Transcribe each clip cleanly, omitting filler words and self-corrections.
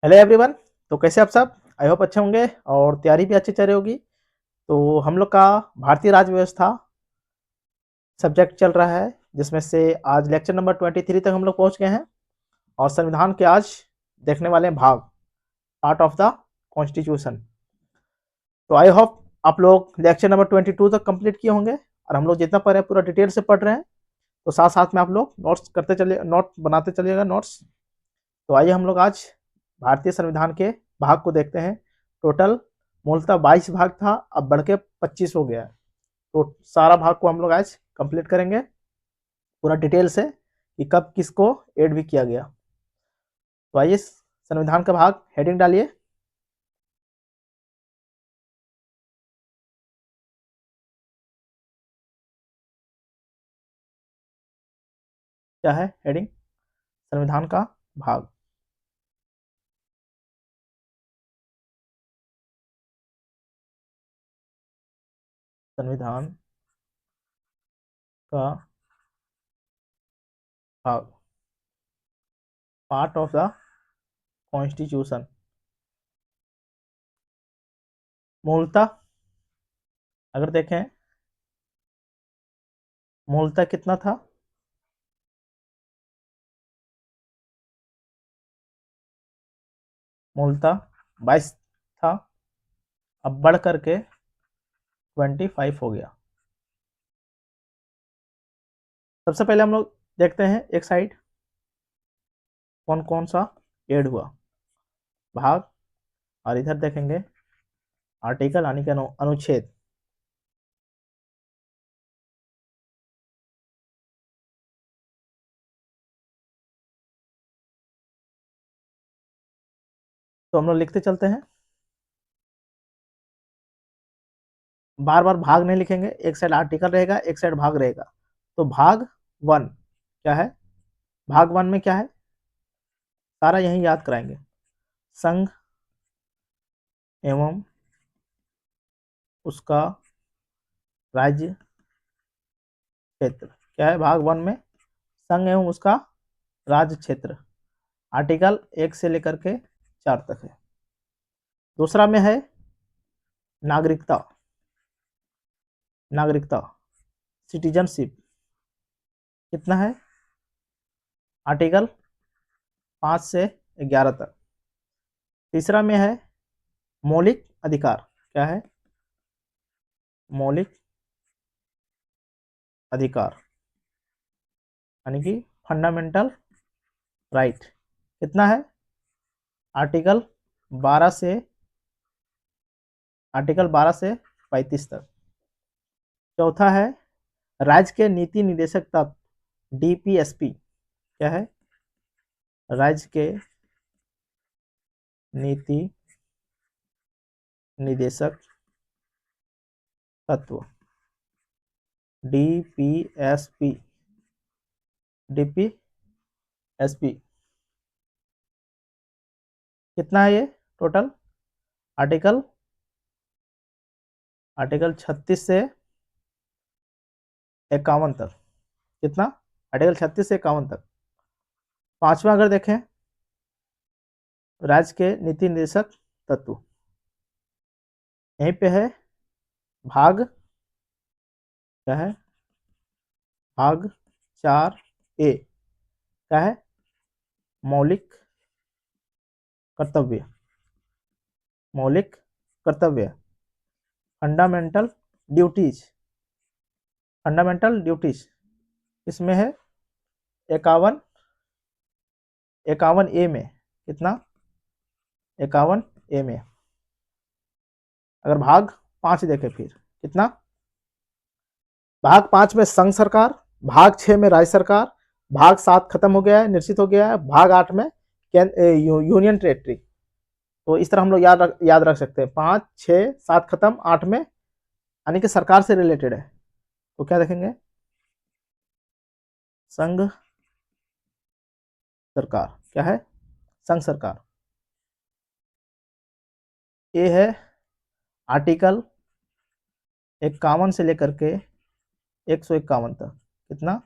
Hello everyone. तो कैसे आप सब? आई होप अच्छे होंगे और तैयारी भी अच्छी चल रही होगी। तो हम लोग का भारतीय राज्य व्यवस्था सब्जेक्ट चल रहा है, जिसमें से आज लेक्चर नंबर 23 तक हम लोग पहुंच गए हैं और संविधान के आज देखने वाले हैं भाग, पार्ट ऑफ द कॉन्स्टिट्यूशन। तो आई होप आप लोग लेक्चर नंबर 22 तक कंप्लीट किए होंगे और हम लोग जितना पढ़ रहे हैं पूरा डिटेल से पढ़ रहे हैं। तो साथ साथ में आप लोग नोट्स करते चलिए, नोट बनाते चलिएगा नोट्स। तो आइए हम लोग आज भारतीय संविधान के भाग को देखते हैं। टोटल मूलतः 22 भाग था, अब बढ़ के 25 हो गया है। तो सारा भाग को हम लोग आज कंप्लीट करेंगे पूरा डिटेल से कि कब किसको ऐड भी किया गया। तो आइए संविधान का भाग हेडिंग डालिए। क्या है हेडिंग? संविधान का भाग। संविधान का भाग, पार्ट ऑफ द कॉन्स्टिट्यूशन। मूलतः अगर देखें, मूलतः कितना था? मूलतः 22 था, अब बढ़ करके 25 हो गया। सबसे पहले हम लोग देखते हैं एक साइड कौन कौन सा ऐड हुआ भाग, और इधर देखेंगे आर्टिकल यानी कि अनुच्छेद। तो हम लोग लिखते चलते हैं, बार बार भाग नहीं लिखेंगे, एक साइड आर्टिकल रहेगा एक साइड भाग रहेगा। तो भाग 1 क्या है? भाग 1 में क्या है सारा यही याद कराएंगे। संघ एवं उसका राज्य क्षेत्र। क्या है भाग 1 में? संघ एवं उसका राज्य क्षेत्र। आर्टिकल 1 से लेकर के 4 तक है। दूसरा में है नागरिकता। नागरिकता सिटीजनशिप कितना है? आर्टिकल 5 से 11 तक। तीसरा में है मौलिक अधिकार। क्या है? मौलिक अधिकार यानी कि फंडामेंटल राइट। कितना है? आर्टिकल 12 से 35 तक। चौथा है राज्य के नीति निदेशक तत्व, डीपीएसपी। क्या है? राज्य के नीति निदेशक तत्व, डीपीएसपी। डीपीएसपी कितना है ये टोटल? आर्टिकल आर्टिकल 36 से 51 तक। कितना? आर्टिकल 36 से 51 तक। पांचवा अगर देखें, राज्य के नीति निर्देशक तत्व, यहीं पे है भाग। क्या है? भाग 4 ए। क्या है? मौलिक कर्तव्य। मौलिक कर्तव्य फंडामेंटल ड्यूटीज। फंडामेंटल ड्यूटीज इसमें है 51, 51 ए में। कितना? 51 ए में। अगर भाग 5 देखें फिर कितना? भाग 5 में संघ सरकार, भाग 6 में राज्य सरकार, भाग 7 खत्म हो गया है, निश्चित हो गया है, भाग 8 में यूनियन टेरिटरी। तो इस तरह हम लोग याद रख सकते हैं, 5 6 7 खत्म, 8 में यानी कि सरकार से रिलेटेड है। तो क्या देखेंगे? संघ सरकार। क्या है? संघ सरकार। ये है आर्टिकल 51 से लेकर के 151 तक। कितना?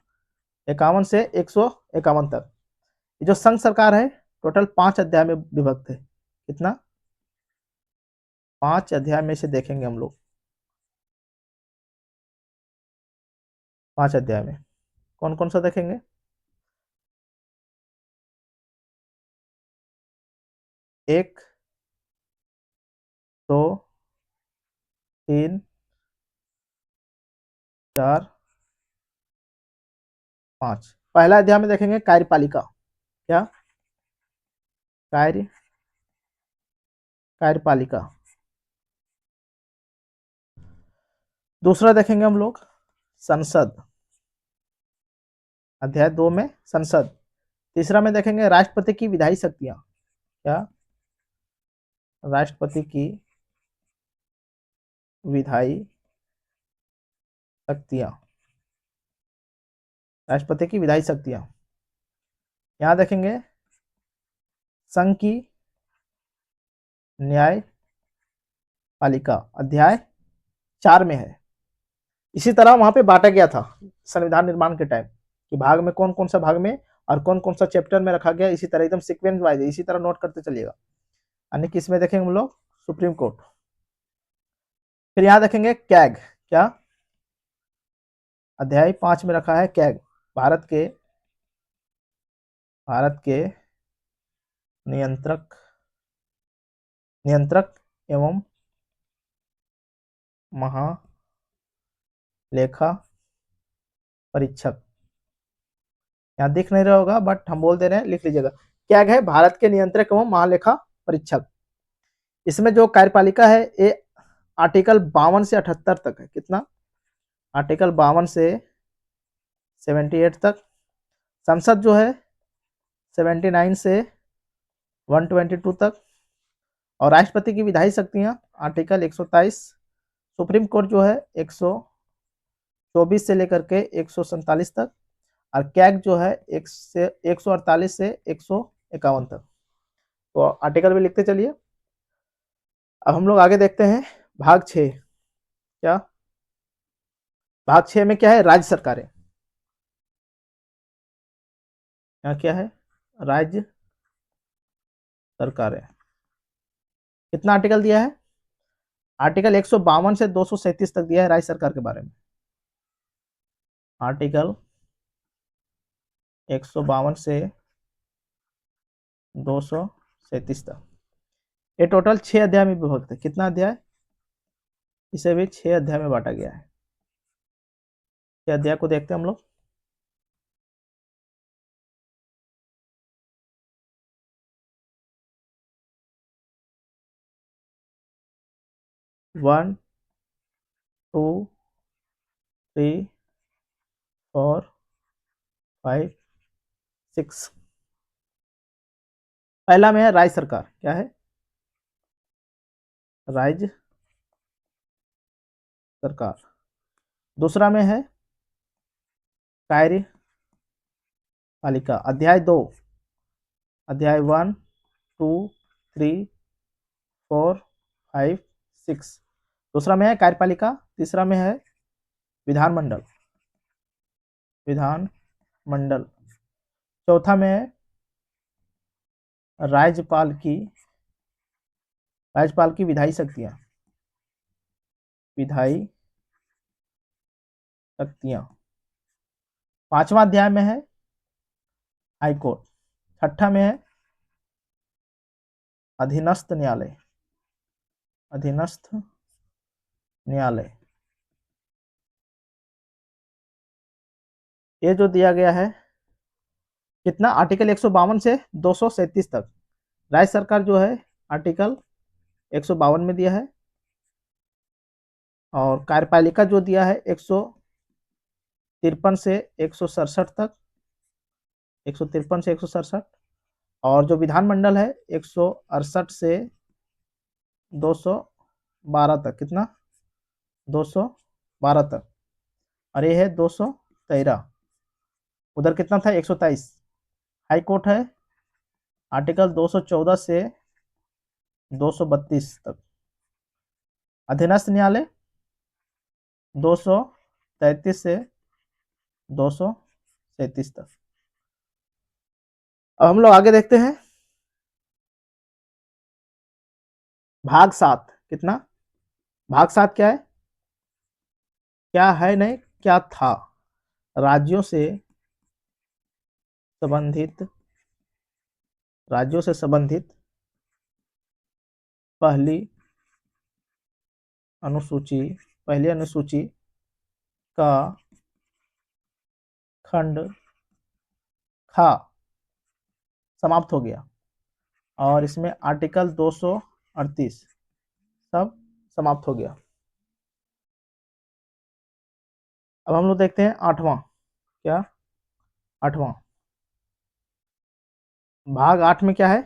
51 से 151 तक। ये जो संघ सरकार है टोटल 5 अध्याय में विभक्त है। कितना? 5 अध्याय में से देखेंगे हम लोग। 5 अध्याय में कौन कौन सा देखेंगे? एक, दो, तीन, चार, 5। पहला अध्याय में देखेंगे कार्यपालिका। क्या? कार्यपालिका। दूसरा देखेंगे हम लोग संसद, अध्याय 2 में संसद। तीसरा में देखेंगे राष्ट्रपति की विधायी शक्तियां। क्या? राष्ट्रपति की विधायी शक्तियां। राष्ट्रपति की विधायी शक्तियां। यहां देखेंगे संघ की न्यायपालिका, अध्याय 4 में है। इसी तरह वहां पे बांटा गया था संविधान निर्माण के टाइम कि भाग में कौन कौन सा भाग में और कौन कौन सा चैप्टर में रखा गया। इसी तरह एकदम सीक्वेंस वाइज, इसी तरह नोट करते चलिएगा। यानी कि इसमें देखेंगे हम लोग सुप्रीम कोर्ट। फिर यहाँ देखेंगे कैग। क्या? अध्याय 5 में रखा है कैग, भारत के नियंत्रक एवं महालेखा परीक्षक। यहाँ दिख नहीं रहा होगा बट हम बोल दे रहे हैं, लिख लीजिएगा। कैग है भारत के नियंत्रक एवं महालेखा परीक्षक। इसमें जो कार्यपालिका है ये आर्टिकल 52 से 78 तक है। कितना? आर्टिकल 52 से 78 तक। संसद जो है 79 से 122 तक। और राष्ट्रपति की विधायी शक्तियां आर्टिकल 123। सुप्रीम कोर्ट जो है 124 से लेकर के 147 तक। और कैग जो है 148 से 151 तक। तो आर्टिकल भी लिखते चलिए। अब हम लोग आगे देखते हैं भाग 6। क्या? भाग 6 में क्या है? राज्य सरकारें। यहाँ क्या है? राज्य सरकारें। कितना आर्टिकल दिया है? आर्टिकल 152 से 237 तक दिया है राज्य सरकार के बारे में। आर्टिकल 152 से 237 तक। ये टोटल 6 अध्याय में विभक्त है। कितना अध्याय? इसे भी 6 अध्याय में बांटा गया है। 6 अध्याय को देखते हैं हम लोग। One, two, three, 4, 5, 6। पहला में है राज्य सरकार। क्या है? राज्य सरकार। दूसरा में है कार्यपालिका, अध्याय 2, अध्याय 1, 2, 3, 4, 5, 6। दूसरा में है कार्यपालिका। तीसरा में है विधानमंडल। चौथा में है राज्यपाल की विधायी शक्तियां। पांचवा अध्याय में है हाईकोर्ट। छठा में है अधीनस्थ न्यायालय। ये जो दिया गया है कितना? आर्टिकल 152 से 237 तक। राज्य सरकार जो है आर्टिकल 152 में दिया है। और कार्यपालिका जो दिया है 153 से 167 तक। 153 से 167। और जो विधानमंडल है 168 से 212 तक। कितना? 212 तक। और ये है 213। उधर कितना था? 123। हाई कोर्ट है आर्टिकल 214 से 232 तक। अधीनस्थ न्यायालय 233 से 237 तक। अब हम लोग आगे देखते हैं भाग 7 कितना, भाग 7 क्या है, क्या है नहीं क्या था, राज्यों से संबंधित, राज्यों से संबंधित पहली अनुसूची, पहली अनुसूची का खंड खा समाप्त हो गया और इसमें आर्टिकल 238 सब समाप्त हो गया। अब हम लोग देखते हैं 8वां, क्या 8वां, भाग 8 में क्या है,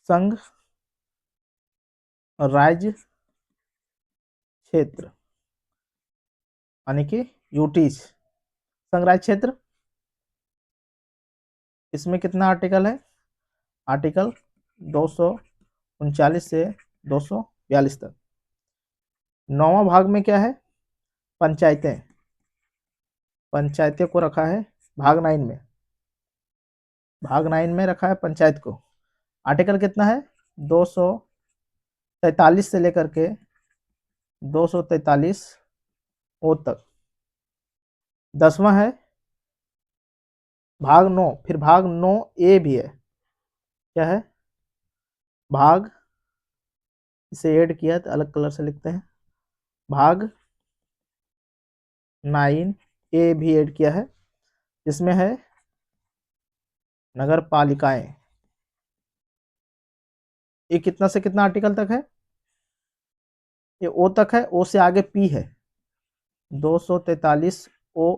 संघ राज्य क्षेत्र यानी कि यूटीज, संघ राज्य क्षेत्र। इसमें कितना आर्टिकल है, आर्टिकल 239 से 242 तक। 9वां भाग में क्या है, पंचायतें, पंचायतें को रखा है भाग 9 में, भाग 9 में रखा है पंचायत को। आर्टिकल कितना है, 243 से लेकर के 243 ओ तक। 10वां है भाग 9, फिर भाग 9 ए भी है, क्या है, भाग, इसे ऐड किया तो अलग कलर से लिखते हैं, भाग 9 ए भी ऐड किया है, इसमें है नगर पालिकाएं। ये कितना से कितना आर्टिकल तक है, ये ओ तक है, ओ से आगे पी है, 243 ओ,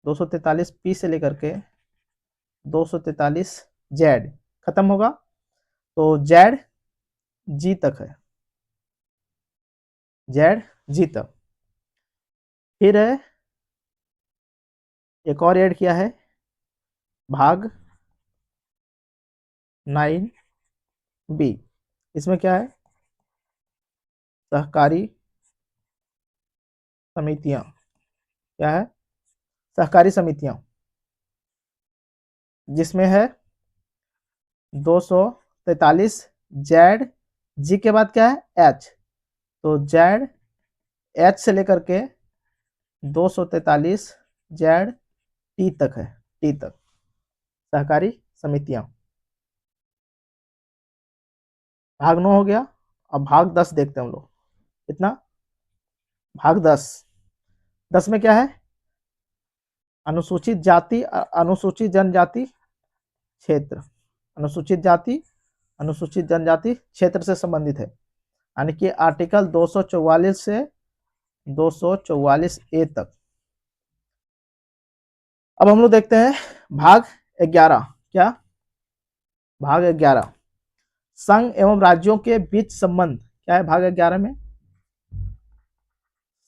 243 पी से लेकर के 243 जेड खत्म होगा, तो जेड जी तक है, जेड जी तक। फिर है एक और ऐड किया है, भाग 9 बी, इसमें क्या है, सहकारी समितियां, क्या है, सहकारी समितियां, जिसमें है 243 जेड जी के बाद क्या है एच, तो जेड एच से लेकर के 243 जेड टी तक है, टी तक सहकारी समितियां। भाग 9 हो गया। अब भाग 10 देखते हैं हम लोग, कितना, भाग 10, 10 में क्या है, अनुसूचित जाति अनुसूचित जनजाति क्षेत्र, अनुसूचित जाति अनुसूचित जनजाति क्षेत्र से संबंधित है, यानी कि आर्टिकल 244 से 244 ए तक। अब हम लोग देखते हैं भाग 11, क्या, भाग 11, संघ एवं राज्यों के बीच संबंध, क्या है भाग 11 में,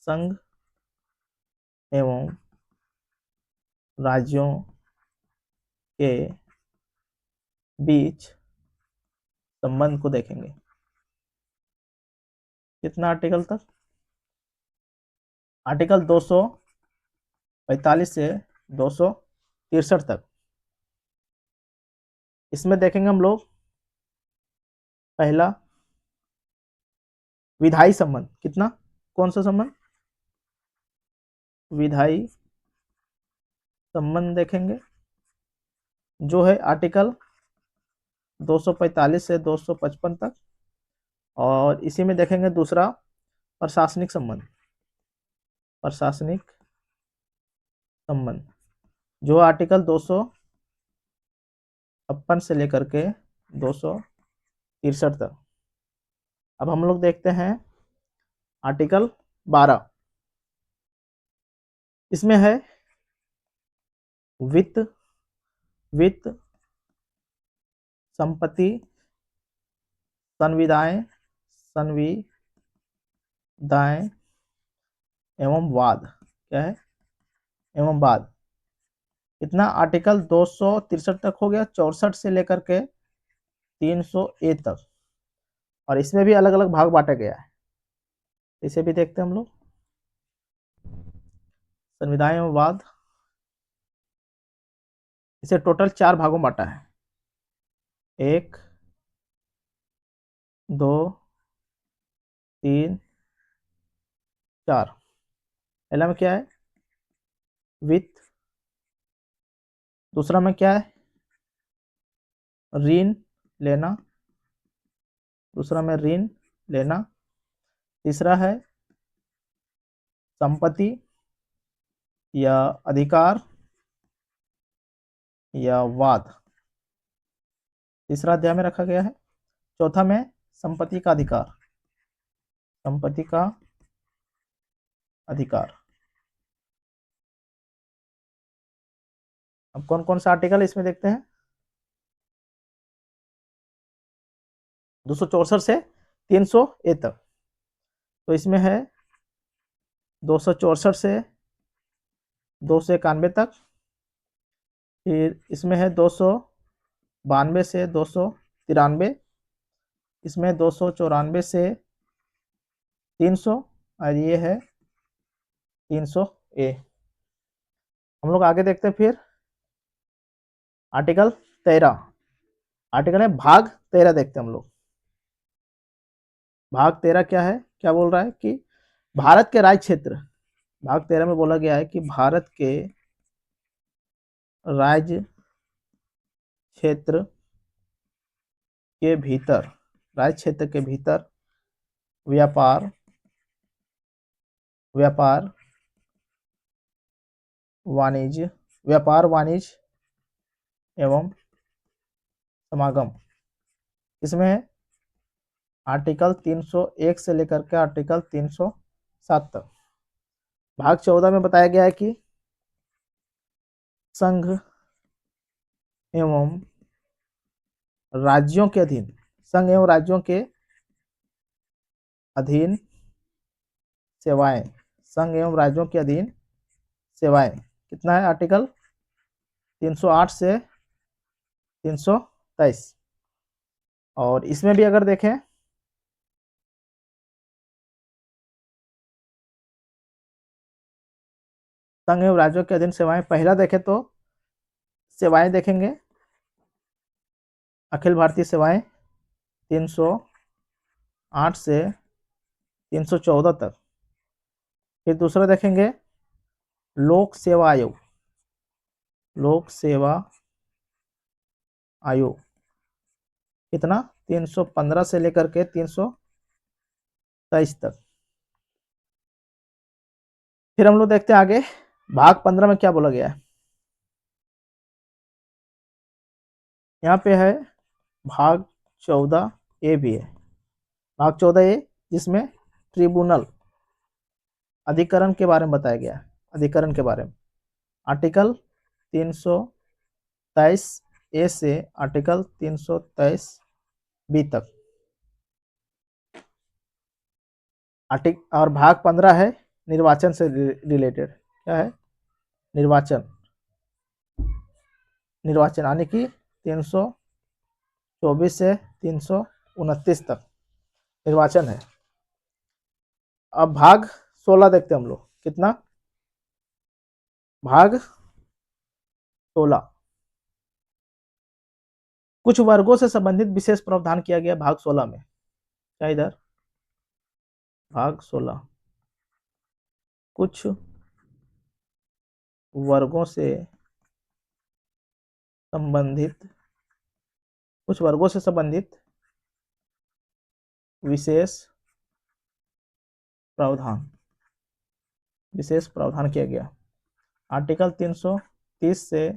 संघ एवं राज्यों के बीच संबंध को देखेंगे। कितना आर्टिकल तक, आर्टिकल 245 से 263 तक। इसमें देखेंगे हम लोग पहला विधायी संबंध, कितना, कौन सा संबंध, विधायी संबंध देखेंगे, जो है आर्टिकल 245 से 255 तक। और इसी में देखेंगे दूसरा प्रशासनिक संबंध, प्रशासनिक संबंध, जो आर्टिकल 256 से लेकर के 263 तक। अब हम लोग देखते हैं आर्टिकल 12, इसमें है वित्त, वित्त, संपत्ति, संविदाएं, संविदाएं एवं वाद, क्या है, एवं वाद। इतना आर्टिकल 263 तक हो गया, 64 से लेकर के 300 ए तक। और इसमें भी अलग अलग भाग बांटा गया है, इसे भी देखते हैं हम लोग। संविधान एवं वाद, इसे टोटल 4 भागों में बांटा है, 1 2 3 4। पहला में क्या है? विथ। दूसरा में क्या है? ऋण लेना। दूसरा में ऋण लेना। तीसरा है संपत्ति या अधिकार या वाद। तीसरा अध्याय में रखा गया है। चौथा में संपत्ति का अधिकार। संपत्ति का अधिकार। अब कौन कौन सा आर्टिकल इसमें देखते हैं। 264 से 300 ए तक। तो इसमें है 264 से 291 तक। फिर इसमें है 292 से 293। इसमें 294 से 300 और ये है 300 ए। हम लोग आगे देखते हैं फिर आर्टिकल 13। आर्टिकल है भाग 13 देखते हैं हम लोग। भाग 13 क्या है? क्या बोल रहा है कि भारत के राज्य क्षेत्र। भाग 13 में बोला गया है कि भारत के राज्य क्षेत्र के भीतर, राज्य क्षेत्र के भीतर व्यापार वाणिज्य एवं समागम। इसमें आर्टिकल 301 से लेकर के आर्टिकल 307 तक। भाग 14 में बताया गया है कि संघ एवं राज्यों के अधीन, संघ एवं राज्यों के अधीन सेवाएं, संघ एवं राज्यों के अधीन सेवाएं। कितना है आर्टिकल? 308 से 323। और इसमें भी अगर देखें संघ एवं राज्यों के अधीन सेवाएं, पहला देखें तो सेवाएं देखेंगे अखिल भारतीय सेवाएं 308 से 314 तक। फिर दूसरा देखेंगे लोक सेवा आयोग। लोक सेवा आयोग कितना? 315 से लेकर के 323 तक। फिर हम लोग देखते हैं आगे भाग 15 में क्या बोला गया है। यहाँ पे है भाग 14 ए भी है। भाग 14 ए जिसमें ट्रिब्यूनल, अधिकरण के बारे में बताया गया है। अधिकरण के बारे में आर्टिकल 323 ए से आर्टिकल 323 बी तक। और भाग 15 है निर्वाचन से रिलेटेड। क्या है? निर्वाचन। निर्वाचन यानी कि 324 से 329 तक निर्वाचन है। अब भाग 16 देखते हैं हम लोग। कितना? भाग 16 कुछ वर्गों से संबंधित विशेष प्रावधान किया गया भाग 16 में। क्या इधर? भाग 16 कुछ वर्गों से संबंधित, कुछ वर्गों से संबंधित विशेष प्रावधान, विशेष प्रावधान किया गया। आर्टिकल 330 से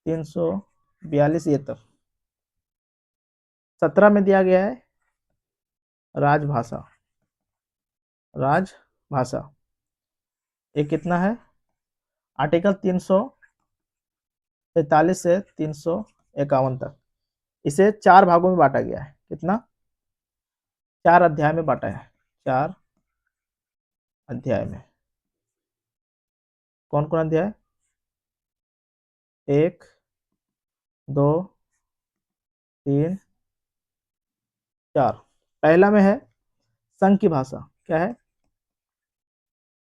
342 ये तक। 17 में दिया गया है राजभाषा। राजभाषा ये कितना है? आर्टिकल 343 से 351 तक। इसे 4 भागों में बांटा गया है। कितना? 4 अध्याय में बांटा है। 4 अध्याय में। कौन कौन अध्याय? 1 2 3 4। पहला में है संघ की भाषा। क्या है?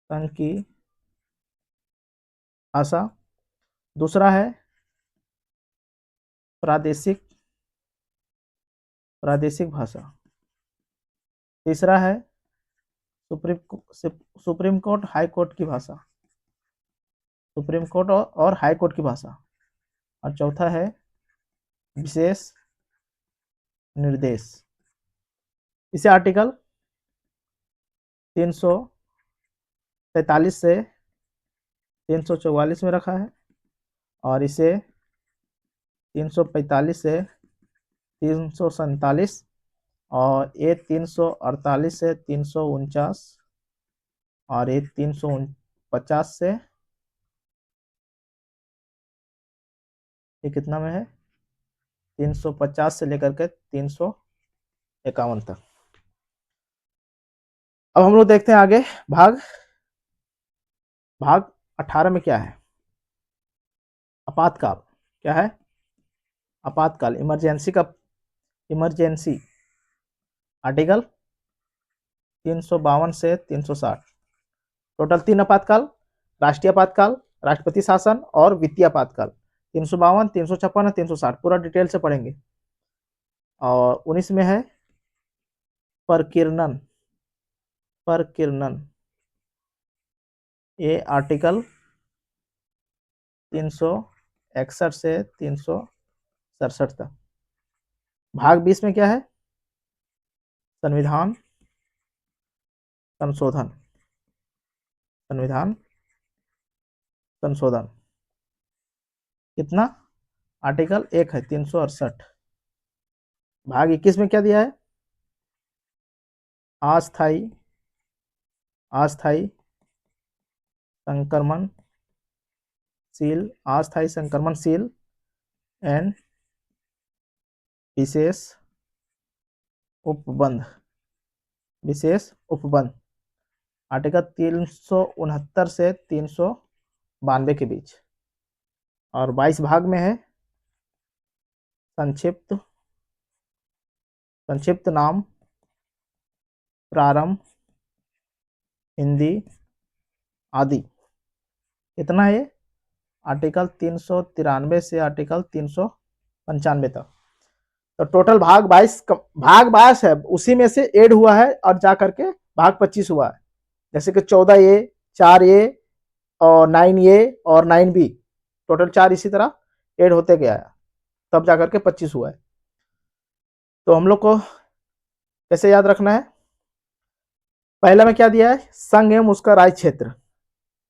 संघ की भाषा। दूसरा है प्रादेशिक, प्रादेशिक भाषा। तीसरा है सुप्रीम कोर्ट हाई कोर्ट की भाषा, सुप्रीम कोर्ट और हाई कोर्ट की भाषा। और चौथा है विशेष निर्देश। इसे आर्टिकल 343 से 344 में रखा है और इसे 345 से 347 और ये 348 से 349 और ये 350 से ये कितना में है 350 से लेकर के 351 तक। अब हम लोग देखते हैं आगे भाग 18 में क्या है। आपातकाल क्या है? आपातकाल इमरजेंसी का इमरजेंसी आर्टिकल 352 से 360। टोटल 3 आपातकाल, राष्ट्रीय आपातकाल, राष्ट्रपति शासन और वित्तीय आपातकाल। 352, 356 और 360 पूरा डिटेल से पढ़ेंगे। और 19 में है प्रकीर्णन। प्रकीर्णन ये आर्टिकल 361 से 367 तक। भाग 20 में क्या है? संविधान संशोधन। संविधान संशोधन कितना? आर्टिकल 1 है 368। भाग 21 में क्या दिया है? अस्थायी संक्रमणशील, अस्थायी संक्रमणशील एंड विशेष उपबंध। विशेष उपबंध आर्टिकल 369 से 392 के बीच। और 22 भाग में है संक्षिप्त नाम, प्रारंभ, हिंदी आदि। कितना है ये? आर्टिकल 393 से आर्टिकल 395 तक। तो टोटल भाग 22 है, उसी में से ऐड हुआ है और जा करके भाग 25 हुआ है। जैसे कि 14A, 4A और 9A और 9B, टोटल 4 इसी तरह ऐड होते गया है, तब जा करके 25 हुआ है। तो हम लोग को कैसे याद रखना है? पहला में क्या दिया है? संघ एवं उसका राज्य क्षेत्र।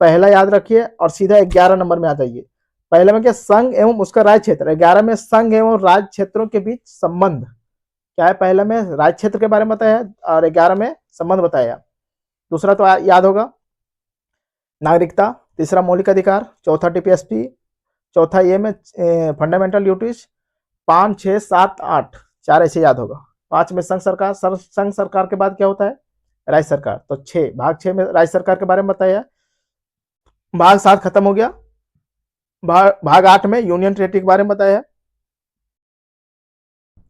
पहला याद रखिए और सीधा 11 नंबर में आ जाइए। पहले में क्या? संघ एवं उसका राज्य क्षेत्र। 11 में संघ एवं राज्य क्षेत्रों के बीच संबंध क्या है? पहले में राज्य क्षेत्र के बारे में बताया और 11 में संबंध बताया। दूसरा तो याद होगा नागरिकता, तीसरा मौलिक अधिकार, चौथा टीपीएसपी, चौथा ये में फंडामेंटल ड्यूटीज, 5, 6, 7, 8 4 ऐसे याद होगा। 5 में संघ सरकार, संघ सरकार के बाद क्या होता है? राज्य सरकार। तो 6 भाग 6 में राज्य सरकार के बारे में बताया। भाग 7 खत्म हो गया। भाग 8 में यूनियन टेरिटरी के बारे में बताया।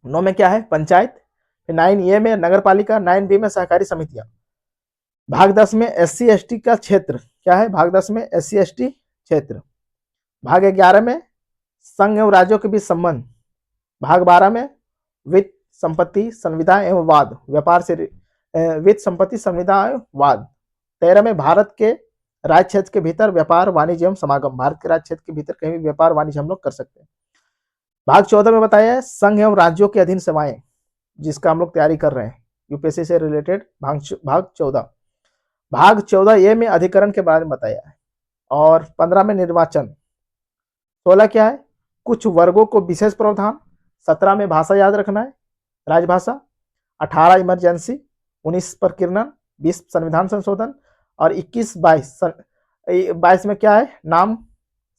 9 में क्या है? पंचायत। 9A में नगर पालिका, 9B में सहकारी समितियां। भाग 10 में SC ST का क्षेत्र क्या है? भाग 10 में SC ST क्षेत्र। भाग 11 में संघ एवं राज्यों के बीच संबंध। भाग 12 में वित्त, संपत्ति, संविदा एवं वाद, व्यापार से वित्त, संपत्ति, संविदा एवं वाद। 13 में भारत के राज्य क्षेत्र के भीतर व्यापार, वाणिज्य एवं समागम। भारत के राज्य क्षेत्र के भीतर कहीं भी व्यापार वाणिज्य हम लोग कर सकते हैं। भाग 14 में बताया है संघ एवं राज्यों के अधीन सेवाएं, जिसका हम लोग तैयारी कर रहे हैं यूपीएससी से रिलेटेड। भाग 14। भाग 14A में अधिकरण के बारे में बताया है। और 15 में निर्वाचन। 16 क्या है? कुछ वर्गों को विशेष प्रावधान। 17 में भाषा याद रखना है, राजभाषा। 18 इमरजेंसी, 19 प्रकीर्णन, 20 संविधान संशोधन और 22 में क्या है? नाम,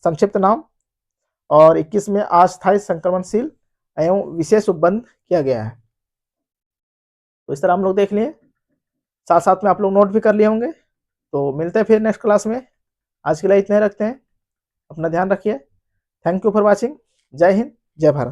संक्षिप्त नाम। और 21 में अस्थायी संक्रमणशील एवं विशेष उपबंध किया गया है। तो इस तरह हम लोग देख लिए, साथ साथ में आप लोग नोट भी कर लिए होंगे। तो मिलते हैं फिर नेक्स्ट क्लास में। आज के लिए इतने रखते हैं, अपना ध्यान रखिए। Thank you for watching. जय हिंद, जय भारत।